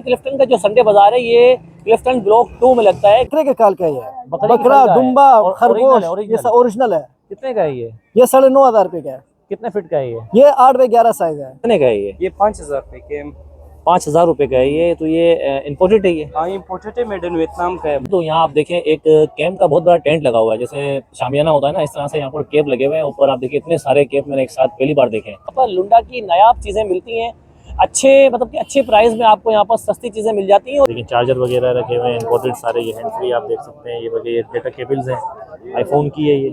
क्लिफ्टन का जो संडे बाजार है ये क्लिफ्टन ब्लॉक 2 में लगता है। बकरे के काल का है, बकरा, दुम्बा, खरगोश, ये ओरिजिनल है। कितने का है ये? 9,500 रुपए का है। कितने फिट का है ये? ये 8 बाई 11 साइज है। कितने का है ये? 5,000 रुपए के। 5,000 रुपए का है ये। तो ये इम्पोर्टेड है ये? हाँ, इम्पोर्टेड है, मेड इन वियतनाम का है। तो यहाँ आप देखें एक कैंप का बहुत बड़ा टेंट लगा हुआ है, जैसे शामियाना होता है ना, इस तरह से यहाँ पर केप लगे हुए हैं। ऊपर आप देखिए इतने सारे केप मैंने एक साथ पहली बार देखे हैं। यहाँ पर लुंडा की नायाब चीजें मिलती हैं, अच्छे मतलब कि अच्छे प्राइस में आपको यहाँ पर सस्ती चीजें मिल जाती हैं। देखिए चार्जर वगैरह रखे हुए हैं इम्पोर्टेड सारे, ये हैंड फ्री आप देख सकते हैं। ये वगैरह डेटा केबल्स हैं, आईफोन की है ये।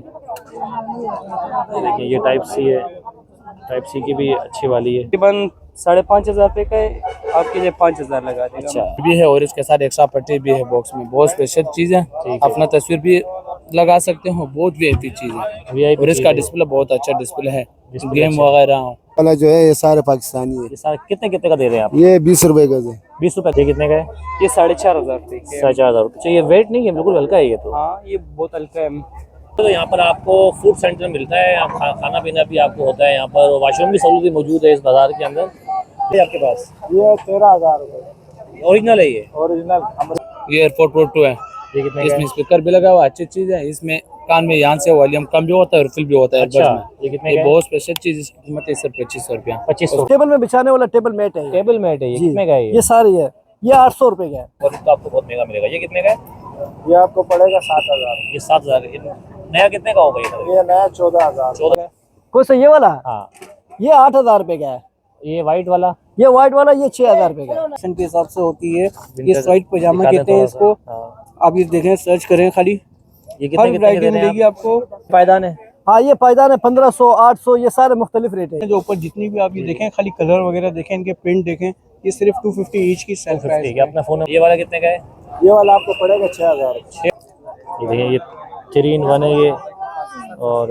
देखिए ये टाइप सी की भी अच्छी वाली है। तकरीबन 5,500 रुपए का है, आपके लिए 5,000 लगा देगा। अच्छा भी है और इसके साथ एक्स्ट्रा पट्टी भी है बॉक्स में। बहुत स्पेशल चीज है, अपना तस्वीर भी लगा सकते हो। बहुत वीआईपी चीज है और इसका डिस्प्ले बहुत अच्छा डिस्प्ले है, गेम वगैरह वाला जो है ये सारे पाकिस्तानी है। ये सारे कितने कितने का दे रहे हैं आप? ये 20 रुपए का है। 20 रुपए। ये कितने का है? ये 4,500 रुपए के। 4,500 रुपये। ये वेट नहीं है, बिल्कुल हल्का है ये तो। हाँ, ये बहुत हल्का है। तो यहाँ पर आपको फूड सेंटर मिलता है, खाना पीना भी आपको होता है यहाँ पर। वॉशरूम की सहूलत भी मौजूद है इस बाजार के अंदर। ये आपके पास ये 13,000 रुपए ओरिजिनल है ये? ओरिजिनल। ये एयरपोर्ट प्रो 2 है। ये कितने का इसमें है? स्पीकर भी लगा हुआ, अच्छी चीज है। इसमें कान में यहाँ से वॉल्यूम कम भी होता है और फिल भी होता है। अच्छा, में ये कितने ये का है? बहुत स्पेशल चीज, इसकी कीमत है सिर्फ 2,500 रुपया। 2500। टेबल में बिछाने वाला टेबल मैट है। टेबल मैट है ये? जी। कितने का है ये सारी है, ये 800 रुपए का है। और इसका आपको बहुत महंगा मिलेगा। ये कितने का है? ये आपको पड़ेगा 7,000। ये 7,000। नया कितने का होगा ये? ये नया 14,000। 14 का? कोई सा ये वाला? हाँ। ये 8,000 रुपए का है। ये वाइट वाला? ये व्हाइट वाला ये 6,000 रुपए का है। फैशन के हिसाब से होती है। ये स्ट्राइट पजामा कहते हैं इसको। आप ये देखें, सर्च करें खाली, ये हर वैरायटी मिलेगी आपको। पायदान है? हाँ, ये पायदान है 1500, 800, ये सारे मुख्तलिफ रेट है। जो ऊपर जितनी भी आप ये देखें, खाली कलर वगैरह देखें, इनके प्रिंट देखें। ये सिर्फ 250 ईच की सेल प्राइस है। अपना फोन। ये वाला कितने का है? ये वाला आपको पड़ेगा 6,000। ये देखिए ये 3-in-1 है ये। और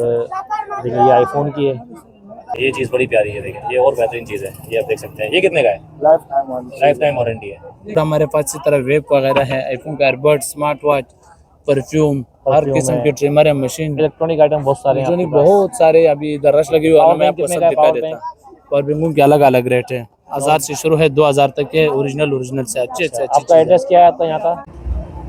देखिए ये आईफोन की है। ये चीज़ बड़ी प्यारी है, देखिए ये और बेहतरीन चीज़ है। ये आप देख सकते हैं। ये कितने का है? लाइफ टाइम वारंटी है। हमारे पास इसी तरह वेब वगैरह है, आईफोन का एयरबड, स्मार्ट वॉच, परफ्यूम, हर किस्म के ट्रिमर है, मशीन, इलेक्ट्रॉनिक आइटम बहुत सारे हैं आपके पास। बहुत सारे। अभी इधर रश लगी हुई है, मैं आपको कितने सब का है दिखा पावर देता हूँ। पावर बैंक के अलग अलग रेट है, 1000 से शुरू है, 2000 तक के। ओरिजिनल से अच्छे से अच्छे। आपका एड्रेस क्या है आपका यहाँ का?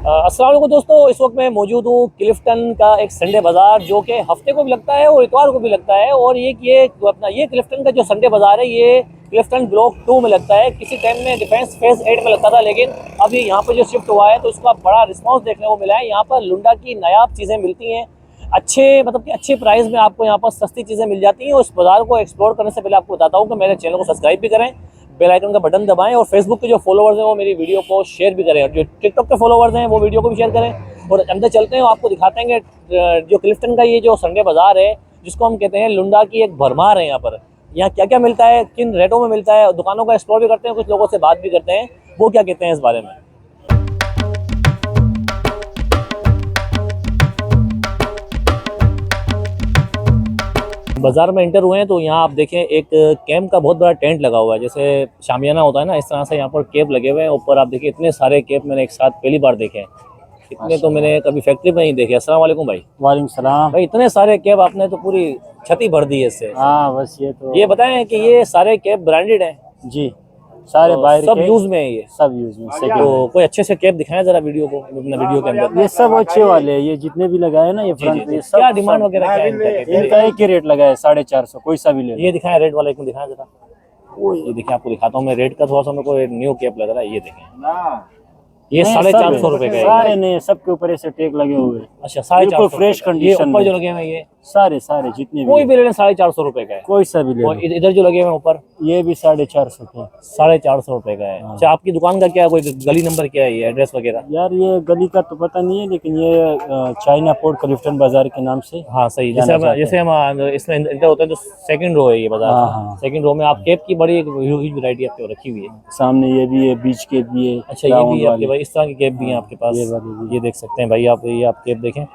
अस्सलाम वालेकुम दोस्तों, इस वक्त मैं मौजूद हूँ क्लिफ्टन का एक संडे बाज़ार, जो कि हफ्ते को भी लगता है और इतवार को भी लगता है। और ये क्लिफ्टन का जो संडे बाज़ार है ये क्लिफ्टन ब्लॉक 2 में लगता है। किसी टाइम में डिफेंस फेज 8 में लगता था, लेकिन अब ये यहाँ पर जो शिफ्ट हुआ है तो इसका बड़ा रिस्पॉन्स देखने को मिला है। यहाँ पर लुंडा की नायाब चीज़ें मिलती हैं, अच्छे मतलब कि अच्छे प्राइस में आपको यहाँ पर सस्ती चीज़ें मिल जाती हैं। और इस बाज़ार को एक्सप्लोर करने से पहले आपको बताता हूँ कि मेरे चैनल को सब्सक्राइब भी करें, बेल आइकन का बटन दबाएं, और फेसबुक के जो फॉलोवर्स हैं वो मेरी वीडियो को शेयर भी करें, और जो टिकटॉक के फॉलोवर्स हैं वो वीडियो को भी शेयर करें। और अंदर चलते हैं और आपको दिखाते हैं कि जो क्लिफ्टन का ये जो संडे बाज़ार है, जिसको हम कहते हैं लुंडा की एक भरमार है, यहाँ पर यहाँ क्या क्या मिलता है, किन रेटों में मिलता है, दुकानों का एक्सप्लोर भी करते हैं, कुछ लोगों से बात भी करते हैं, वो क्या कहते हैं इस बारे में। बाजार में इंटर हुए हैं तो यहाँ आप देखें एक कैंप का बहुत बड़ा टेंट लगा हुआ है, जैसे शामियाना होता है ना, इस तरह से यहाँ पर केप लगे हुए हैं। ऊपर आप देखिए इतने सारे केप मैंने एक साथ पहली बार देखे हैं। इतने तो मैंने कभी फैक्ट्री में नहीं देखे। अस्सलाम वालेकुम भाई। वालेकुम सलाम भाई, इतने सारे केप आपने तो पूरी छती भर दी है इससे। हाँ बस ये बताएं कि ये सारे केप ब्रांडेड हैं? जी, सारे बाहर सब यूज में है ये? सब यूज में। तो कोई अच्छे से केप दिखाएं जरा वीडियो को, अपना वीडियो के अंदर। ये सब अच्छे वाले हैं, ये जितने भी लगाए ना, ये फ्रंट पे सब। क्या डिमांड वगैरह क्या है इनका? इनका एक ही रेट लगा है 450, कोई सा भी ले। ये दिखाएं, रेड वाला एक में दिखाएं जरा। ये देखिए, आपको दिखाता हूँ मैं। रेड का थोड़ा सा मेरे को न्यू केप लग रहा है। ये देखें, ये 450 रुपए का है। सारे नहीं, सबके ऊपर ऐसे टेक लगे हुए हैं। अच्छा, 450 फ्रेश कंडीशन। ऊपर जो लगे हुए हैं ये सारे जितने भी, कोई भी ले लें 450 रुपए का है, कोई सा भी ले। और इधर जो लगे हुए हैं ऊपर, ये भी 450 का। 450 रुपए का है। अच्छा, आपकी दुकान का क्या, कोई गली नंबर क्या है, ये एड्रेस वगैरह? यार ये गली का तो पता नहीं है, लेकिन ये चाइना पोर्ट क्लिफ्टन बाजार के नाम से। हाँ सही। जैसे हम इसमें इंटर होता है तो सेकंड रो है ये बाजार। हाँ। सेकंड रो में आप केप की बड़ी एक ह्यूज वैरायटी आपके रखी हुई है। सामने ये भी है, बीच केप भी है। अच्छा, ये भी है आपके भाई, इस तरह की केप भी है आपके पास? ये देख सकते हैं भाई आप, ये आप केप देखें।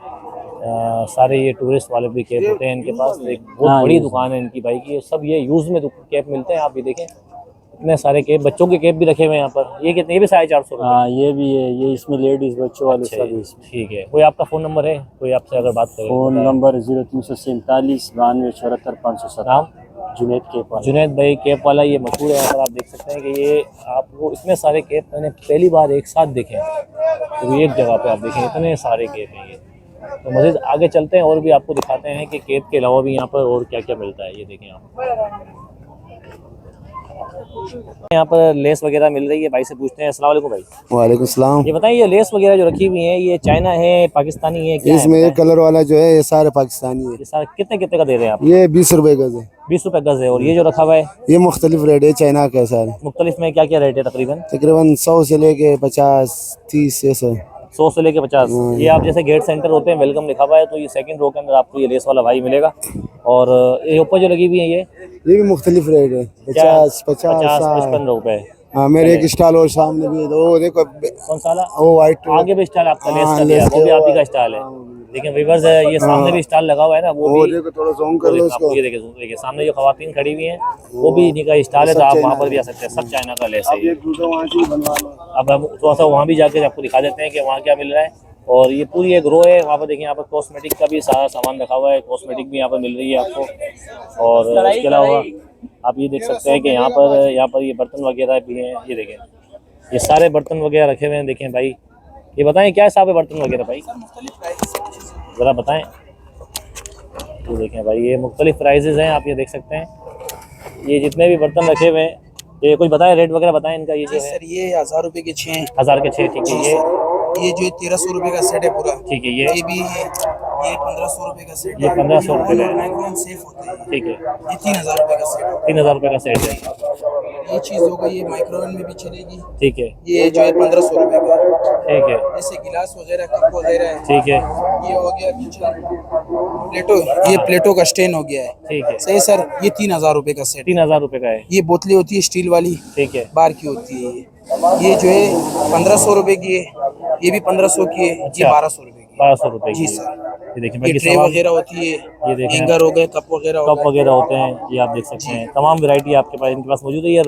सारे ये टूरिस्ट वाले भी केप होते हैं इनके पास। एक बहुत बड़ी दुकान है इनकी भाई की, सब ये यूज में केप मिलते हैं। आप ये देखें, इतने सारे केप, बच्चों के केप भी रखे हुए हैं यहाँ पर। ये कितने? ये भी 450 रुपये। हाँ, ये भी है, ये इसमें लेडीज बच्चों वाले सब इसमें। ठीक है। कोई आपका फ़ोन नंबर है, कोई आपसे अगर बात करें? Phone number 0347 92 74 507। नाम? जुनैद केप वाला। जुनैद भाई कैप वाला ये मशहूर है। यहाँ पर आप देख सकते हैं कि ये आपको इतने सारे कैप मैंने पहली बार एक साथ देखे हैं। तो एक जगह पे आप देखें इतने सारे कैप हैं ये। तो मज़ीद आगे चलते हैं और भी आपको दिखाते हैं कि कैप के अलावा भी यहाँ पर और क्या क्या मिलता है। ये देखें आप, यहाँ पर लेस वगैरह मिल रही है। भाई से पूछते हैं। अस्सलाम वालेकुम भाई। वालेकुम सलाम। ये बताइए, ये लेस वगैरह जो रखी हुई है ये चाइना है, पाकिस्तानी है, क्या इसमें है? ये कलर वाला जो है ये सारे पाकिस्तानी है। ये सारा कितने कितने का दे रहे हैं आप? ये 20 रुपए गज है। 20 रुपए गज है। और ये जो रखा हुआ है ये मुख्तलिफ रेट है, चाइना का है सारे। मुख्तलिफ में क्या क्या रेट है? तकरीबन तकरीबन 100 से लेके 50 30 ऐसे। 100 से लेके 50। ये आप जैसे गेट सेंटर होते हैं, वेलकम लिखा हुआ है, तो ये सेकंड रो के अंदर आपको ये लेस वाला भाई मिलेगा। और ये ऊपर जो लगी हुई है ये भी मुख्तलिफ रेट है, 50 50 55 रुपए। हाँ, मेरे एक स्टॉल और सामने भी है, वो देखो कौन सा वाला? वो वाइट आगे भी स्टाइल आपका लेस हाँ, का दिया है, लेस वो भी के- आप ही का स्टाइल है। लेकिन वीवर्स ये सामने भी स्टाइल लगा हुआ है ना, वो वो भी देखो, थोड़ा ज़ूम कर लो उसको। ये देखिए सामने जो खवातीन खड़ी हुई हैं वो भी इन्हीं का स्टाइल है। तो आप वहाँ पर भी आ सकते हैं। सब चाइना का लेस है ये। वहाँ से बनवा लो। अब हम थोड़ा सा वहाँ भी जाकर आपको दिखा देते हैं कि वहाँ क्या मिल रहा है। और ये पूरी एक रो है। वहाँ पर देखिए, यहाँ पर कॉस्मेटिक का भी सारा सामान रखा हुआ है। कॉस्मेटिक भी यहाँ पर मिल रही है आपको। और इसके अलावा आप ये देख सकते हैं कि यहाँ पर ये बर्तन वगैरह भी हैं। ये देखें, ये सारे बर्तन वगैरह रखे हुए हैं। देखें भाई, ये बताएं क्या हिसाब है बर्तन वगैरह भाई, ज़रा बताएं। तो देखें भाई, ये मुख्तलिफ प्राइजेज़ हैं, आप ये देख सकते हैं। ये जितने भी बर्तन रखे हुए हैं, ये कुछ बताएं, रेट वगैरह बताएं इनका। ये जो है सर ये 1000 रुपए के 6 हैं। 1000 के 6, ठीक है। ये जो है 1300 रुपए का सेट है पूरा। ठीक है। ये भी है, ये 1500 रुपए का सेट है। ये 1500 रुपए का है। माइक्रोवेव सेफ होता है। ठीक है। ये 3000 रुपए का सेट है। 3000 रुपए का सेट है। ये चीज होगा, ये माइक्रोवेव में भी चलेगी। ठीक है। ये जो है 1500 रुपए का है। ठीक है। जैसे गिलास वगैरह कप वगैरह है। ठीक है। ये हो गया किचन प्लेटो, ये प्लेटो का स्टेन हो गया है। ठीक है। सही सर, ये 3000 रुपए का सेट है। 3000 रुपए का है। ये बोतलें होती है स्टील वाली, ठीक है। बार की होती है। ये जो है 1500 रुपए की है। ये भी 1500 की है। ये 1200 रुपए की है। 1200 रुपए जी की। सर। ये देखिए ये बाकी ट्रे सामान, वगैरह होती है, ये देखें, हैंगर हो गए, कप वगैरह हो कप गए। वगैरह होते हैं, ये आप देख सकते हैं। तमाम वैरायटी आपके पास इनके पास मौजूद है। ये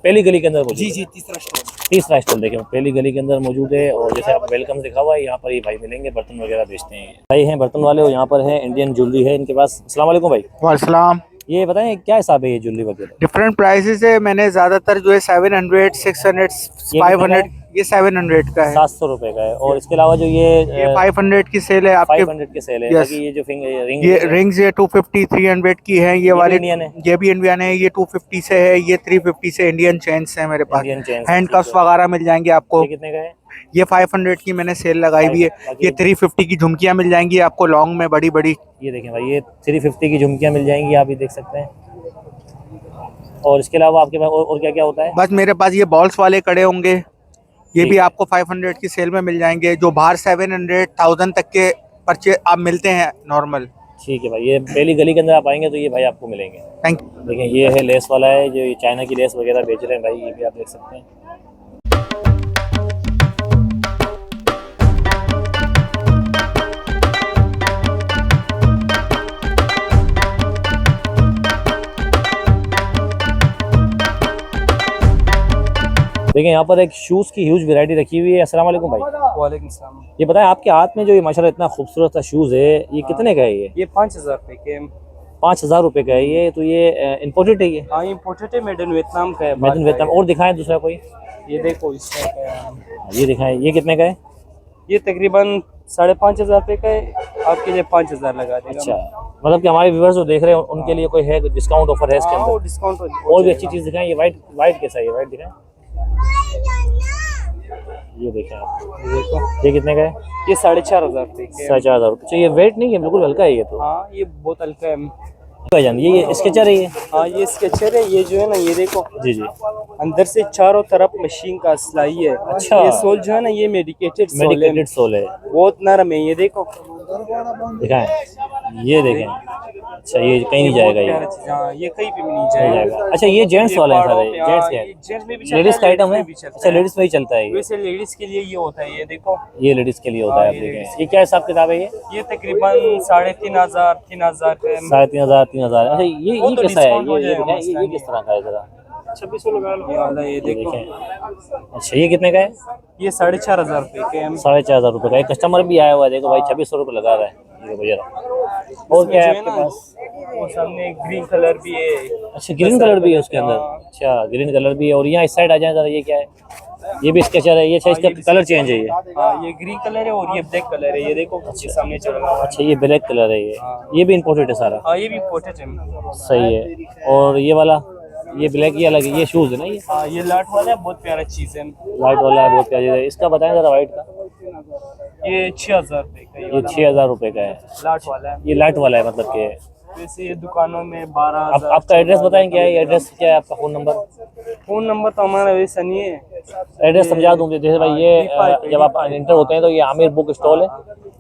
पहली गली के अंदर मौजूद जी है। जी, तीसरा स्टॉल। तीसरा स्टॉल देखें, पहली गली के अंदर मौजूद है। और जैसे आप वेलकम लिखा हुआ है, यहाँ पर ये भाई मिलेंगे, बर्तन वगैरह बेचते हैं। भाई हैं बर्तन वाले, और यहाँ पर है इंडियन ज्वेलरी है इनके पास। अस्सलाम वालेकुम भाई। वालेकुम। ये बताएं क्या हिसाब है ये ज्वेलरी वगैरह? डिफरेंट प्राइसेस है। मैंने ज्यादातर जो है 700 600 ये 500, ये 700 का है। 700 रुपए का है। और इसके अलावा जो ये ये 500 की सेल है आपके। 500 के सेल है। Yes. बाकी ये जो रिंग, ये रिंग्स ये 250 300 की है। ये वाली इंडियन है। ये भी इंडियन है। ये 250 से है, ये 350 से। इंडियन चेन्स है मेरे पास। इंडियन चेन्स, हैंड ठीक कप्स है। वगैरह मिल जाएंगे आपको। ये कितने का है? ये 500 की मैंने सेल लगाई हुई है। बाकी- ये 350 की झुमकियां मिल जाएंगी आपको लॉन्ग में, बड़ी बड़ी। ये देखें भाई, ये 350 की झुमकियाँ मिल जाएंगी, आप ये देख सकते हैं। और इसके अलावा आपके पास और क्या क्या होता है? बस मेरे पास ये बॉल्स वाले कड़े होंगे, ये भी आपको 500 की सेल में मिल जाएंगे। जो बाहर 700 1000 तक के परचे आप मिलते हैं नॉर्मल। ठीक है भाई, ये पहली गली के अंदर आप आएंगे तो ये भाई आपको मिलेंगे। Thank you. देखें, ये है लेस वाला है, जो ये चाइना की लेस वगैरह बेच रहे हैं भाई, ये भी आप देख सकते हैं। देखें, यहाँ पर एक शूज़ की ह्यूज वैरायटी रखी हुई है। अस्सलाम वालेकुम भाई। वालेकुम सलाम। ये बताएं, आपके हाथ में जो ये माशाल्लाह इतना खूबसूरत सा शूज़ है, ये कितने का है? ये 5000 रुपए के। 5000 रुपए का है ये। तो ये इम्पोर्टेड है ये? हाँ, इम्पोर्टेड है, मेड इन वियतनाम का है। Made in Vietnam. और दिखाएं दूसरा कोई। ये देखो इस टाइप का है। ये दिखाएं, ये कितने का है? ये तकरीबन 5500 रुपए का है। आपके लिए 5000 लगा देगा। अच्छा, मतलब कि हमारे व्यूअर्स जो देख रहे हैं उनके लिए कोई है डिस्काउंट ऑफर है इसके हाँ, वो अंदर? डिस्काउंट और भी अच्छी चीज़ दिखाएं। ये वाइट कैसा है? ये वाइट दिखाएं। ये देखें आप, देखो, ये कितने का है? ये 4500 रुपए के। 4500 रुपये। अच्छा, ये वेट नहीं है, बिल्कुल हल्का है ये तो। हाँ, ये बहुत हल्का है। भाईजान, ये स्केचर है ये? हाँ, ये स्केचर है। ये जो है ना, ये देखो जी जी, अंदर से चारों तरफ मशीन का सिलाई है। अच्छा। ये सोल जो है ना, ये मेडिकेटेड सोल है, मेडिकेटेड सोल है। बहुत नरम है। ये देखो, दिखाएं, ये देखें। अच्छा, ये कहीं नहीं जाएगा ये? प्यारा चीज़। हाँ, ये कहीं पे भी नहीं नहीं जाएगा। जाएगा। अच्छा, ये जेंट्स वाला है सारे? जेंट्स के जेंट्स में भी चलता लेडीज का आइटम है? में भी चलता अच्छा, लेडीज में ही चलता है ये? वैसे लेडीज के लिए ये होता है। ये देखो, ये लेडीज के लिए होता है। हाँ, आप ये देखें, ladies ये क्या हिसाब किताब है ये? ये तकरीबन 3500 3000 का है। 3500 3000। अच्छा, ये वो तो कैसा है? discount हो ये जाएगा दिखाएं, मसला ये नहीं किस तरह का है जरा? 2600 लगा लो। ये वाला ये ये देखो, देखें। अच्छा, ये कितने का है? ये 4500 रुपए के है। 4500 रुपये का। एक कस्टमर भी आया हुआ है, देखो भाई 2600 रुपये लगा रहा है। ये देखो जरा, और क्या है आपके पास? वो सामने ग्रीन कलर भी है। अच्छा, ग्रीन कलर भी है उसके अंदर। अच्छा, ग्रीन कलर भी है। और यहाँ इस साइड आ जाए जरा, ये क्या है? ये भी स्केचर है। ये अच्छा, इसका कलर चेंज है ये। हाँ, ये ग्रीन कलर है और ये ब्लैक कलर है। ये देखो ये सामने चल रहा है। अच्छा, ये ब्लैक कलर है ये भी इंपोर्टेड है सारा। हाँ, ये भी इंपोर्टेड है। सही है। और ये वाला, ये ब्लैक, ये अलग है, ये शूज है ना ये? हाँ, ये लाट वाला है, बहुत प्यारा चीज है। लाइट वाला है, बहुत प्यारी है। इसका बताएं जरा, वाइट का। ये 6000 रुपए का ये 6000 रुपए का है। लाट वाला है। ये लाइट वाला है, मतलब कि वैसे ये दुकानों में 12,000। आप आपका एड्रेस बताएं, क्या है ये एड्रेस, क्या है आपका फ़ोन नंबर? फोन नंबर तो हमारा वैसा नहीं है। एड्रेस समझा दूँ जैसे भाई, ये जब आप इंटर होते हैं तो ये आमिर बुक स्टॉल है।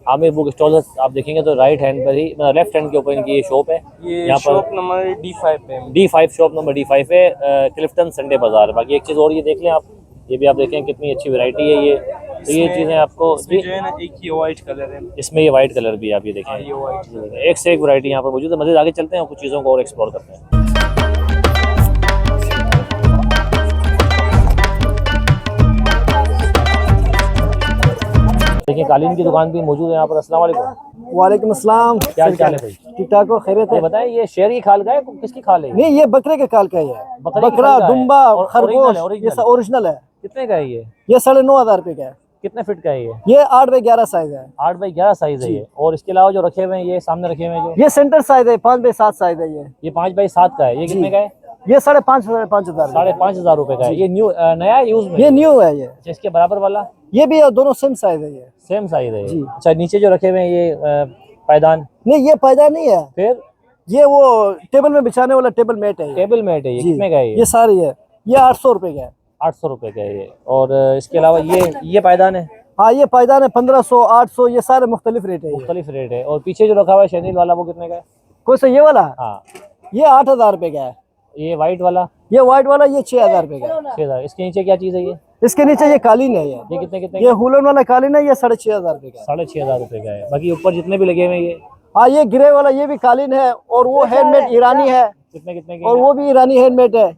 आमिर बुक स्टॉल से आप देखेंगे तो राइट हैंड पर ही, मतलब लेफ्ट हैंड के ऊपर इनकी ये शॉप है। ये यहाँ शॉप पर नंबर D5 है। D5, शॉप नंबर D5 है, क्लिफ्टन संडे बाजार। बाकी एक चीज़ और ये देख लें आप, ये भी आप देखें कितनी अच्छी वैरायटी है ये। तो ये चीज़ें आपको इसमें जो है ना, एक ही व्हाइट कलर है। इसमें ये वाइट कलर भी है, आप ये देखें। ये व्हाइट एक से एक वैरायटी यहाँ पर मौजूद है। मज़ीद आगे चलते हैं और कुछ चीज़ों को और एक्सप्लोर करते हैं। देखिए, कालीन की दुकान भी मौजूद है यहाँ पर। अस्सलाम वालेकुम। वालेकुम अस्सलाम। क्या हाल चाल है भाई? ठीक ठाक हो, खैरियत ये है? बताएं, ये शेर की खाल का है, किसकी खाल है? नहीं, ये बकरे के काल का ही है। बकरे की बकरा, खाल का है। दुम्बा, और खरगोश, ओरिजिनल ये सब ओरिजिनल है। कितने का है ये? ये 9,500 रुपए का है। कितने फिट का है ये? ये 8 बाई 11 साइज है। 8 बाई 11 साइज है ये। और इसके अलावा जो रखे हुए हैं, ये सामने रखे हुए हैं जो, ये सेंटर साइज है, 5 बाई 7 साइज है। ये 5 बाई 7 का है। ये कितने का है? ये 5,500 5,500 5,500 रुपए का है। ये न्यू नया यूज में? ये न्यू है। ये अच्छा, इसके बराबर वाला ये भी दोनों सेम साइज है। ये सेम साइज है। जी। अच्छा, नीचे जो रखे हुए हैं ये पायदान? नहीं, ये पैदा नहीं है। फिर ये वो टेबल में बिछाने वाला टेबल मैट है ये। टेबल मैट है ये। जी। कितने का है ये सारी है। ये 800 रुपए का है। 800 रुपए का है ये। और इसके अलावा ये पायदान है? हाँ, ये पायदान है 1500 800, ये सारे मुख्तलिफ रेट है। मुख्तलिफ रेट है। और पीछे जो रखा हुआ है शैनिल वाला, वो कितने का है? कोई सा ये वाला? हाँ। ये 8,000 रुपए का है। ये वाइट वाला? ये व्हाइट वाला ये 6,000 रुपए का है। 6,000। इसके नीचे क्या चीज़ है ये? इसके नीचे ये कालीन है। ये कितने कितने? ये हुलन वाला कालीन है। ये 6,500 रुपए का है। 6,500 रुपए का है। बाकी ऊपर जितने भी लगे हुए हैं ये हाँ, ये ग्रे वाला ये भी कालीन है। और वो हैंडमेड ईरानी है। कितने कितने के? और वो भी ईरानी हैंडमेड है।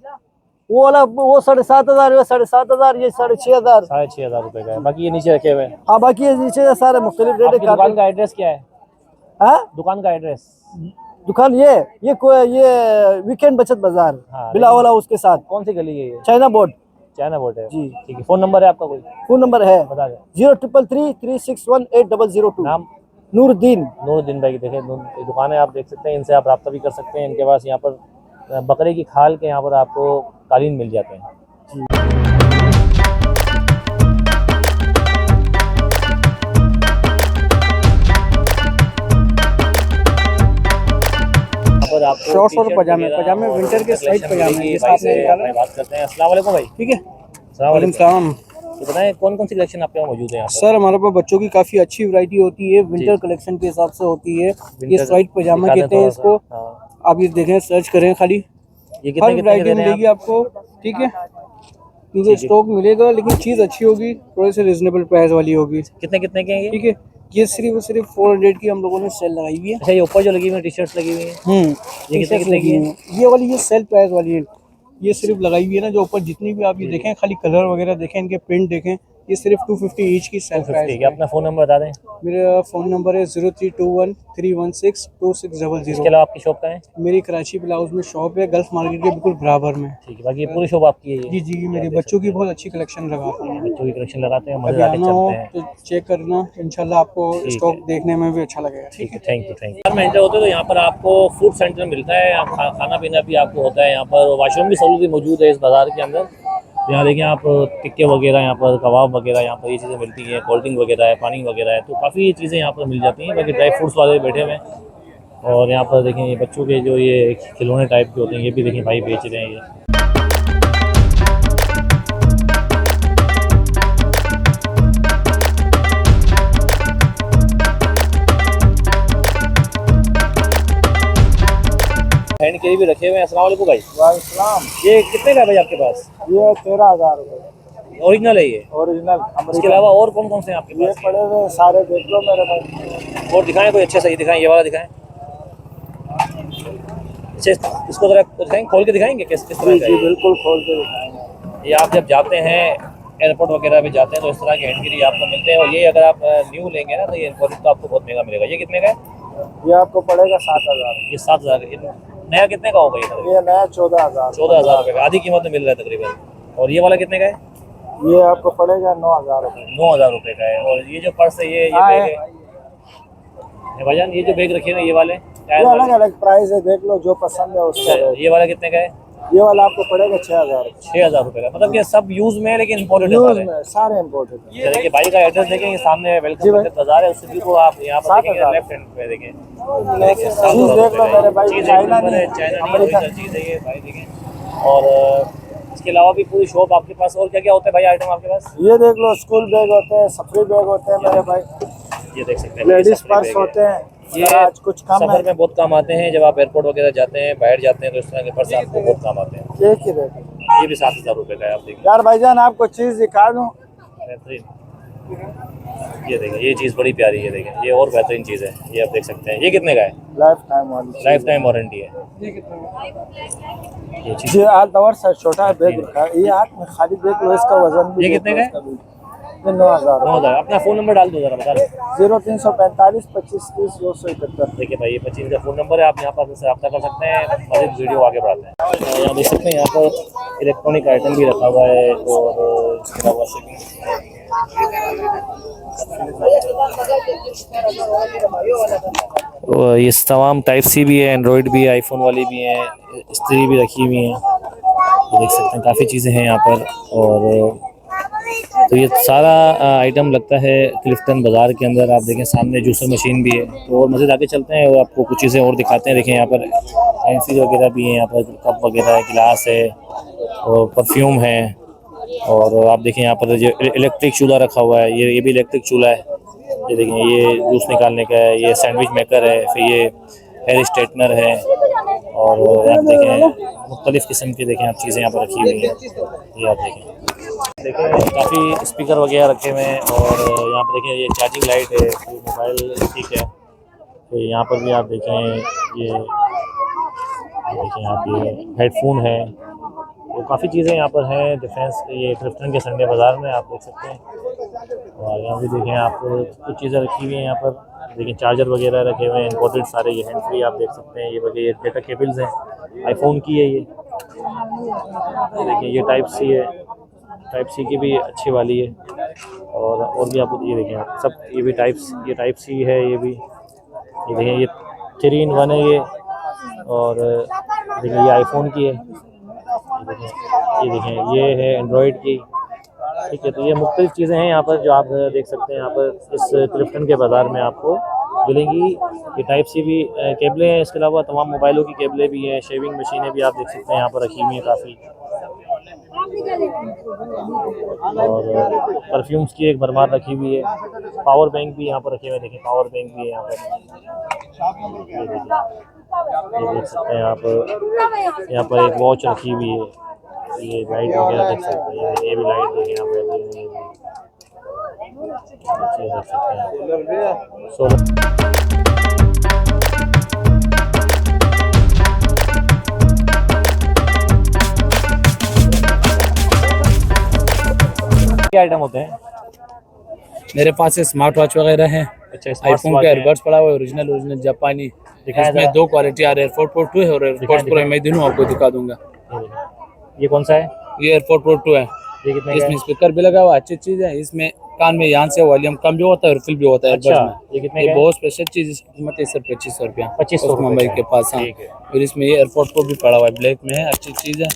वो वाला वो 7,500, वो 7,500, ये 6,500। 6,500 रुपए का है। बाकी ये नीचे रखे हुए हैं। हाँ, बाकी ये नीचे सारे मुख्तलिफ रेट आपकी दुकान का एड्रेस क्या है? है। दुकान का एड्रेस? दुकान ये वीकेंड बचत बाजार, हाँ, बिलावाला उसके साथ, कौन सी गली है ये? China board. चाइना बोर्ड है जी। ठीक है। फोन नंबर है आपका कोई? फोन नंबर है बता दें। 0333 361 8002। नाम? नूरुद्दीन। नूरुद्दीन भाई की देखें दुकान है, आप देख सकते हैं। इनसे आप रब्ता भी कर सकते हैं। इनके पास यहाँ पर बकरे की खाल के यहाँ पर आपको कालीन मिल जाते हैं। पर आपको शॉर्ट्स और टी-शर्ट पजामे, वगैरह पजामे और विंटर के साइड कलेक्शन पजामे, मिलेगी। जिसका भाई आपने से निकाला। बात करते हैं। अस्सलाम वालेकुम भाई। ठीक है। अस्सलाम वालेकुम। सलाम। तो बताएं, कौन कौन सी कलेक्शन आपके यहाँ मौजूद है यहाँ पर? सर, हमारे पास बच्चों की काफी अच्छी वैरायटी होती है। विंटर कलेक्शन के हिसाब से होती है। ये विंटर साइड पजामा दिखा दें कहते हैं थोड़ा इसको। सा। हाँ। आप ये देखें, सर्च करें खाली, ये हर कितने कितने के वैरायटी दे रहे हैं मिलेगी आपको। ठीक है, क्योंकि स्टॉक मिलेगा, लेकिन चीज अच्छी होगी, थोड़े से रिजनेबल प्राइस वाली होगी। आप? कितने कितने के हैं ये? ठीक है, ये सिर्फ 400 की हम लोगों ने सेल लगाई हुई है। अच्छा, ये ऊपर जो लगी हुई है टी-शर्ट्स लगी हुई है, ये कितने कितने की है? ये वाली ये सेल प्राइस वाली है। ये सिर्फ लगाई हुई है ना, जो ऊपर जितनी भी आप ये देखें, खाली कलर वगैरह देखें, इनके प्रिंट देखें। ये सिर्फ 250 ईच की सेल प्राइस ठीक है। अपना फ़ोन नंबर बता दें। मेरा फ़ोन नंबर है 0321 316 इसके 2600। अलावा आपकी शॉप का है? मेरी कराची ब्लाउज में शॉप है, गल्फ मार्केट के बिल्कुल बराबर में। ठीक है। बाकी ये पूरी शॉप आपकी है ये? जी जी, मेरे बच्चों की बहुत अच्छी कलेक्शन लगाता हूँ। बच्चों की कलेक्शन लगाते हैं। अभी मज़े आके आना हो चलते हैं। तो चेक करना, इंशाल्लाह आपको स्टॉक देखने में भी अच्छा लगेगा। ठीक है। Thank you thank you. में एंटर होते हैं तो यहाँ पर आपको फूड सेंटर मिलता है। यहाँ खाना पीना भी आपको होता है। यहाँ पर वॉशरूम की सहूलत भी मौजूद है इस बाज़ार के अंदर। यहाँ देखिए आप, टिक्के वगैरह यहाँ पर, कबाब वगैरह यहाँ पर ये चीज़ें मिलती हैं। कोल्ड ड्रिंक वगैरह है, पानी वगैरह है, तो काफ़ी चीज़ें यहाँ पर मिल जाती हैं। बाकी ड्राई फ्रूट्स वाले बैठे हुए हैं। और यहाँ पर देखें, ये बच्चों के जो ये खिलौने टाइप के होते हैं, ये भी देखें भाई बेच रहे हैं ये। हैंड कैरी भी रखे हुए हैं। अस्सलाम वालेकुम भाई। वालेकुम। ये कितने का है भाई आपके पास? ये 13,000 रुपए ओरिजिनल है ये? ओरिजिनल। इसके अलावा और कौन कौन से हैं आपके पास? पड़े हुए सारे देख लो मेरे भाई। और दिखाएं कोई अच्छे से, दिखाएं, ये वाला दिखाएं। अच्छा, इसको जरा दिखाएं, खोल के दिखाएंगे किस किस तरह का है? बिल्कुल खोल के दिखाएंगे। ये आप जब जाते हैं एयरपोर्ट वगैरह पे जाते हैं तो इस तरह के हैंड कैरी आपको मिलते हैं। और ये अगर आप न्यू लेंगे ना, तो ये इम्पोर्टेड तो आपको बहुत महंगा मिलेगा। ये कितने का है? ये आपको पड़ेगा 7,000। ये 7,000। नया कितने का होगा ये? ये नया 14,000। 14,000 रुपये का, आधी कीमत में मिल रहा है तकरीबन। और ये वाला कितने का है? ये आपको पड़ेगा 9,000 रुपये। 9,000 रुपये का है। और ये जो पर्स है ये हाँ, बैग है भाईजान, ये जो बैग रखे हैं ये वाले ये अलग अलग प्राइस है, देख लो जो पसंद है उसका रेट। ये वाला कितने का है? ये वाला आपको पड़ेगा 6,000। 6,000 रुपये का। मतलब ये सब यूज में है लेकिन इम्पोर्टेड है सारे। सारे इम्पोर्टेड। ये देखिए भाई का एड्रेस देखें, ये सामने वेलकम बाजार है, उससे भी को आप यहाँ पर देखेंगे लेफ्ट हैंड पे देखें। चीज देख लो मेरे भाई, चाइना नहीं है, चाइना चीज़ है ये भाई देखें। और इसके अलावा भी पूरी शॉप आपके पास। और क्या क्या होता है भाई आइटम आपके पास? ये देख लो, स्कूल बैग होते हैं, सफरी बैग होते हैं मेरे भाई, ये देख सकते हैं लेडीज पर्स होते हैं। ये आज कुछ कम सफर है, में बहुत काम आते हैं, जब आप एयरपोर्ट वगैरह जाते हैं, बाहर जाते हैं तो इस तरह के पर्स आपको बहुत काम आते हैं। एक ही रेट है। ये भी 7,000 रुपये का है, आप देखिए यार भाईजान आपको चीज दिखा दूं, बेहतरीन। ये देखिए ये चीज़ बड़ी प्यारी है, देखें ये और बेहतरीन चीज़ है, ये आप देख सकते हैं। ये कितने का है? लाइफ टाइम वाली। लाइफ टाइम वारंटी है। ये चीज़ ये हाथ और सर छोटा है बैग रखा है, ये हाथ में खाली देख लो, इसका वजन भी ये देख कितने लो, का है? इसका भी। ये 9,000। 9,000। अपना फ़ोन नंबर डाल दो ज़रा, बता दो। 0345 25 30 271। देखिए भाई ये 25 का फ़ोन नंबर है, आप यहाँ पर हमसे रब्ता कर सकते हैं। मज़ीद वीडियो आगे बढ़ाते हैं। यहाँ देख सकते हैं, यहाँ पर इलेक्ट्रॉनिक आइटम भी रखा हुआ है और इसके अलावा ये तमाम टाइप सी भी है, एंड्रॉयड भी है, आईफोन वाली भी है, स्त्री भी रखी हुई है। देख सकते हैं काफ़ी चीज़ें हैं यहाँ पर। और तो ये सारा आइटम लगता है क्लिफ्टन बाज़ार के अंदर। आप देखें सामने जूसर मशीन भी है। तो और मज़ीद आगे चलते हैं और आपको कुछ चीज़ें और दिखाते हैं। देखें यहाँ पर एंसी वगैरह भी हैं, यहाँ पर कप वगैरह है, गिलास है और परफ्यूम है। और आप देखें यहाँ पर जो इलेक्ट्रिक चूल्हा रखा हुआ है, ये भी इलेक्ट्रिक चूल्हा है। ये देखें ये जूस निकालने का है, ये सैंडविच मेकर है, फिर ये हेयर स्ट्रेटनर है। और आप देखें मुख्तलिफ़ किस्म की देखें आप चीज़ें यहाँ पर रखी हुई हैं। ये आप देखें काफ़ी स्पीकर वगैरह रखे हुए हैं। और यहाँ पर देखें ये चार्जिंग लाइट है, ये मोबाइल ठीक है। तो यहाँ पर भी आप देखें ये देखें आप ये हेडफोन है। तो काफ़ी चीज़ें यहाँ पर हैं डिफेंस, ये क्लिफ्टन के संडे बाज़ार में आप देख सकते हैं। और यहाँ भी देखें आप कुछ चीज़ें रखी हुई हैं यहाँ पर। देखिए चार्जर वगैरह रखे हुए हैं इम्पोर्टेड सारे, ये हैंड फ्री आप देख सकते हैं। ये वगैरह ये डेटा केबल्स हैं, आईफोन की है ये देखिए। ये टाइप सी है, टाइप सी की भी अच्छी वाली है। और भी आपको ये देखें आप सब, ये भी टाइप सी है। ये देखें ये 3 in 1 है ये। और देखिए ये आईफोन की है, ये देखें ये है एंड्रॉयड की, ठीक है। तो ये मुख्तलिफ चीज़ें हैं यहाँ पर जो आप देख सकते हैं। यहाँ पर इस क्लिफ्टन के बाज़ार में आपको मिलेंगी। ये टाइप सी भी केबलें हैं, इसके अलावा तमाम मोबाइलों की केबलें भी हैं, शेविंग मशीनें भी आप देख सकते हैं यहाँ पर रखी हुई हैं काफ़ी। और परफ्यूम्स की एक भरमार रखी हुई है। पावर बैंक भी यहाँ पर रखे हुए हैं, देखें पावर बैंक भी है यहाँ पर। ये देख सकते हैं आप, यहाँ पर एक वॉच रखी हुई है। ये लाइट वगैरह देख सकते हैं, ये भी लाइट देखें यहाँ पे, देख सकते हैं सोलर। क्या आइटम होते हैं? मेरे पास स्मार्ट वॉच वगैरह है। अच्छा, आईफोन का एयरबड्स पड़ा हुआ है, ओरिजिनल जापानी। इसमें 2 क्वालिटी आ रही है, एयरपोर्ट प्रो 2 है और एयरपोर्ट प्रो मैं दोनों आपको दिखा दूंगा। ये कौन सा है? ये एयरपोर्ट प्रो 2 है। ये कितने का इसमें है? स्पीकर भी लगा हुआ, अच्छी चीज है। इसमें कान में यहाँ से वॉल्यूम कम भी होता है और फिल भी होता है। अच्छा, ये कितने का ये है? बहुत स्पेशल चीज, इसकी कीमत है सिर्फ 2500 रुपया। 2500 मुंबई के पास। हाँ, ठीक है। फिर इसमें ये एयरपोर्ट प्रो भी पड़ा हुआ है, ब्लैक में है, अच्छी चीज है।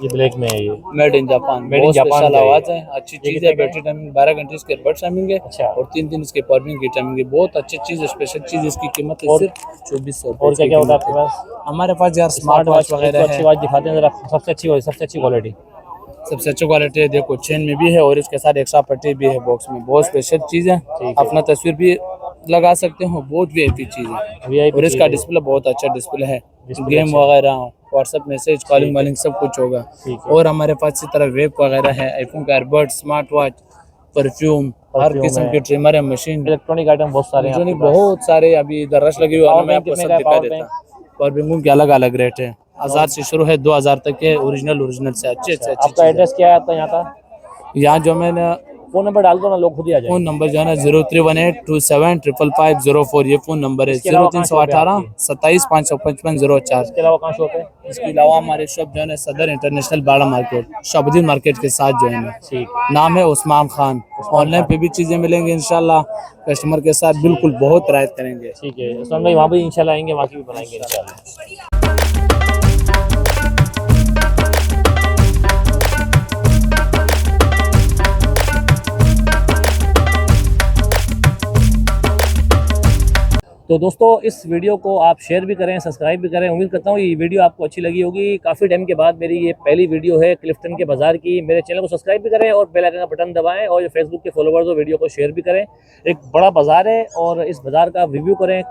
ये ब्लैक में है, ये made in Japan, Made in बहुत Japan स्पेशल का ये। आवाज है, अच्छी चीज कितने है। का है? बैटरी टाइमिंग 12 घंटे इसके एयरबड्स टाइमिंग है। अच्छा। और 3 दिन इसके पावरिंग की टाइमिंग है। बहुत अच्छी चीज है, स्पेशल चीज। इसकी कीमत है और- सिर्फ 2400 रुपये। और क्या क्या होता है आपके पास? हमारे पास यार स्मार्ट वॉच वगैरह अच्छी है। वॉच दिखाते हैं जरा, सबसे अच्छी क्वालिटी। सबसे अच्छी क्वालिटी है, देखो चेन में भी है और इसके साथ एक्स्ट्रा पट्टी भी है बॉक्स में। बहुत स्पेशल चीज है, अपना तस्वीर भी लगा सकते हो। बहुत वीआईपी चीज है। VIP और इसका चीज़ है। डिस्प्ले बहुत अच्छा डिस्प्ले है। डिस्प्ले गेम अच्छा है। वगैरह, व्हाट्सएप मैसेज, कॉलिंग वालिंग सब कुछ होगा। ठीक है। और हमारे पास इसी तरह वेब वगैरह है, आईफोन का एयरबड, स्मार्ट वॉच, परफ्यूम, हर परफ्यूम किस्म है। के ट्रिमर है, मशीन इलेक्ट्रॉनिक आइटम बहुत सारे हैं इलेक्ट्रॉनिक आपके पास। बहुत सारे। अभी इधर रश लगी हुई है, पावर मैं बैंक आपको कितने सब का है? दिखा पावर देता हूँ। पावर बैंकों के अलग अलग रेट है, 1000 से शुरू है, 2000 तक के। ओरिजिनल से अच्छे से अच्छी आपका एड्रेस क्या है आपका यहाँ का? यहाँ जो मैंने फोन नंबर डाल दो ना, लोग खुद ही आ जाए। फोन नंबर जो है ना 031827550504, ये फोन नंबर है। इसके अलावा कहाँ शॉप है 0318 आपकी? 27 555 इसके अलावा कहाँ शॉप है? इसके अलावा हमारे शॉप जो है ना सदर इंटरनेशनल बाड़ा मार्केट, शॉबुद्दीन मार्केट के साथ जो है ना, ठीक। नाम है उस्मान खान। ऑनलाइन पे भी चीजें मिलेंगी इंशाल्लाह, कस्टमर के साथ बिल्कुल बहुत रायत करेंगे। ठीक है उस्मान भाई, वहाँ भी इंशाल्लाह आएंगे, वहाँ की भी बनाएंगे इंशाल्लाह। तो दोस्तों इस वीडियो को आप शेयर भी करें, सब्सक्राइब भी करें। उम्मीद करता हूँ ये वीडियो आपको अच्छी लगी होगी। काफ़ी टाइम के बाद मेरी ये पहली वीडियो है क्लिफ्टन के बाज़ार की। मेरे चैनल को सब्सक्राइब भी करें और बेल आइकन का बटन दबाएं, और जो फेसबुक के फॉलोवर्स हो वीडियो को शेयर भी करें। एक बड़ा बाज़ार है और इस बाज़ार का रिव्यू करें।